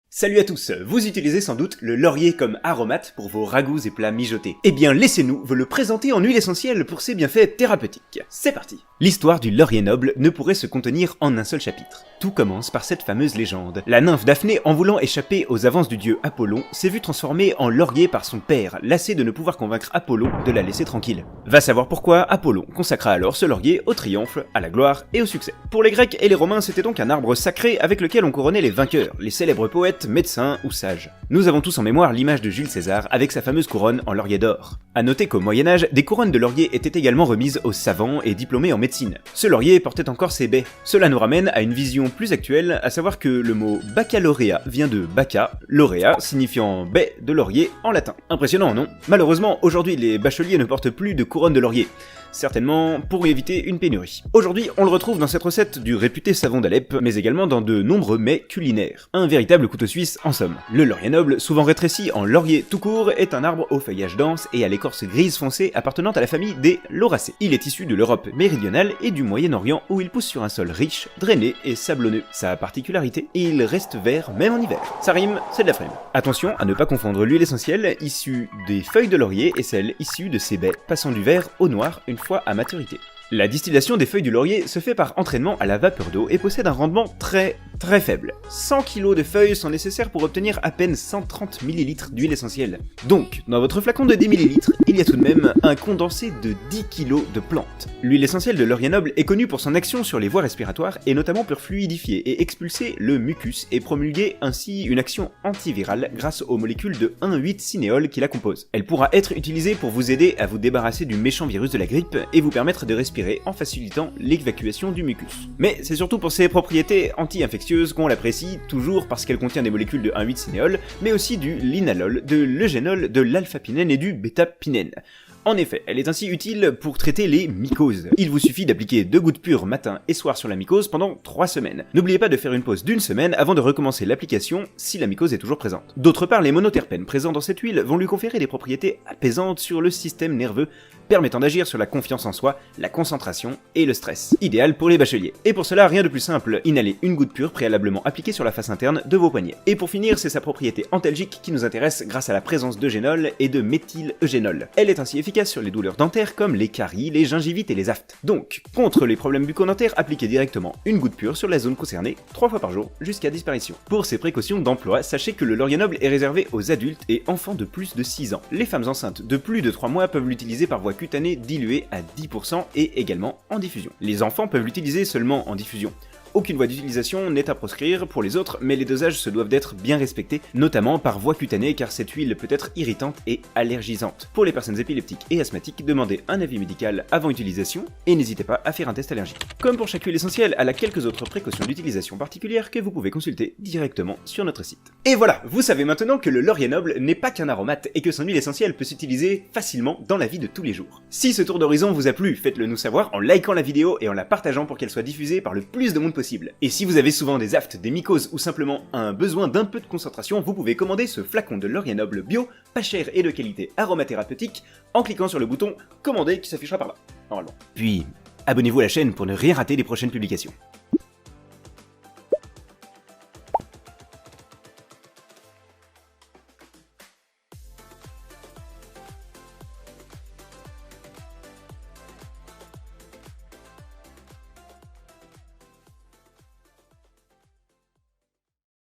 Salut à tous, vous utilisez sans doute le laurier comme aromate pour vos ragoûts et plats mijotés. Eh bien laissez-nous vous le présenter en huile essentielle pour ses bienfaits thérapeutiques. C'est parti. L'histoire du laurier noble ne pourrait se contenir en un seul chapitre. Tout commence par cette fameuse légende. La nymphe Daphné, en voulant échapper aux avances du dieu Apollon, s'est vue transformée en laurier par son père, lassé de ne pouvoir convaincre Apollon de la laisser tranquille. Va savoir pourquoi Apollon consacra alors ce laurier au triomphe, à la gloire et au succès. Pour les Grecs et les Romains, c'était donc un arbre sacré avec lequel on couronnait les vainqueurs, les célèbres poètes, médecins ou sages. Nous avons tous en mémoire l'image de Jules César avec sa fameuse couronne en laurier d'or. A noter qu'au Moyen-Âge, des couronnes de laurier étaient également remises aux savants et diplômés en médecine. Ce laurier portait encore ses baies. Cela nous ramène à une vision plus actuelle, à savoir que le mot baccalauréat vient de bacca, lauréat, signifiant baie de laurier en latin. Impressionnant, non? Malheureusement, aujourd'hui, les bacheliers ne portent plus de couronne de laurier. Certainement pour éviter une pénurie. Aujourd'hui, on le retrouve dans cette recette du réputé savon d'Alep, mais également dans de nombreux mets culinaires. Un véritable couteau suisse en somme. Le laurier noble, souvent rétréci en laurier tout court, est un arbre au feuillage dense et à l'écorce grise foncée appartenant à la famille des lauracées. Il est issu de l'Europe méridionale et du Moyen-Orient où il pousse sur un sol riche, drainé et sablonneux. Sa particularité, il reste vert même en hiver. Ça rime, c'est de la frime. Attention à ne pas confondre l'huile essentielle issue des feuilles de laurier et celle issue de ses baies, passant du vert au noir une fois à maturité. La distillation des feuilles du laurier se fait par entraînement à la vapeur d'eau et possède un rendement très faible. 100 kg de feuilles sont nécessaires pour obtenir à peine 130 ml d'huile essentielle. Donc, dans votre flacon de 10 ml, il y a tout de même un condensé de 10 kg de plantes. L'huile essentielle de laurier noble est connue pour son action sur les voies respiratoires et notamment pour fluidifier et expulser le mucus et promulguer ainsi une action antivirale grâce aux molécules de 1,8-cinéole qui la composent. Elle pourra être utilisée pour vous aider à vous débarrasser du méchant virus de la grippe et vous permettre de respirer en facilitant l'évacuation du mucus. Mais c'est surtout pour ses propriétés anti-infectieuses qu'on l'apprécie, toujours parce qu'elle contient des molécules de 1,8-cinéole, mais aussi du linalol, de l'eugénol, de l'alpha-pinène et du bêta-pinène. En effet, elle est ainsi utile pour traiter les mycoses. Il vous suffit d'appliquer 2 gouttes pures matin et soir sur la mycose pendant 3 semaines. N'oubliez pas de faire une pause d'1 semaine avant de recommencer l'application si la mycose est toujours présente. D'autre part, les monoterpènes présents dans cette huile vont lui conférer des propriétés apaisantes sur le système nerveux, permettant d'agir sur la confiance en soi, la concentration et le stress. Idéal pour les bacheliers. Et pour cela, rien de plus simple, inhaler une goutte pure préalablement appliquée sur la face interne de vos poignets. Et pour finir, c'est sa propriété antalgique qui nous intéresse grâce à la présence d'eugénol et de méthyl-eugénol. Elle est ainsi efficace sur les douleurs dentaires comme les caries, les gingivites et les aftes. Donc, contre les problèmes bucco-dentaires, appliquez directement une goutte pure sur la zone concernée 3 fois par jour jusqu'à disparition. Pour ces précautions d'emploi, sachez que le laurier noble est réservé aux adultes et enfants de plus de 6 ans. Les femmes enceintes de plus de 3 mois peuvent l'utiliser par voie cutanée diluée à 10% et également en diffusion. Les enfants peuvent l'utiliser seulement en diffusion. Aucune voie d'utilisation n'est à proscrire pour les autres, mais les dosages se doivent d'être bien respectés, notamment par voie cutanée car cette huile peut être irritante et allergisante. Pour les personnes épileptiques et asthmatiques, demandez un avis médical avant utilisation et n'hésitez pas à faire un test allergique. Comme pour chaque huile essentielle, elle a quelques autres précautions d'utilisation particulières que vous pouvez consulter directement sur notre site. Et voilà, vous savez maintenant que le laurier noble n'est pas qu'un aromate et que son huile essentielle peut s'utiliser facilement dans la vie de tous les jours. Si ce tour d'horizon vous a plu, faites-le nous savoir en likant la vidéo et en la partageant pour qu'elle soit diffusée par le plus de monde possible. Et si vous avez souvent des aftes, des mycoses ou simplement un besoin d'un peu de concentration, vous pouvez commander ce flacon de laurier noble bio, pas cher et de qualité aromathérapeutique, en cliquant sur le bouton commander qui s'affichera par là, normalement. Puis, abonnez-vous à la chaîne pour ne rien rater des prochaines publications.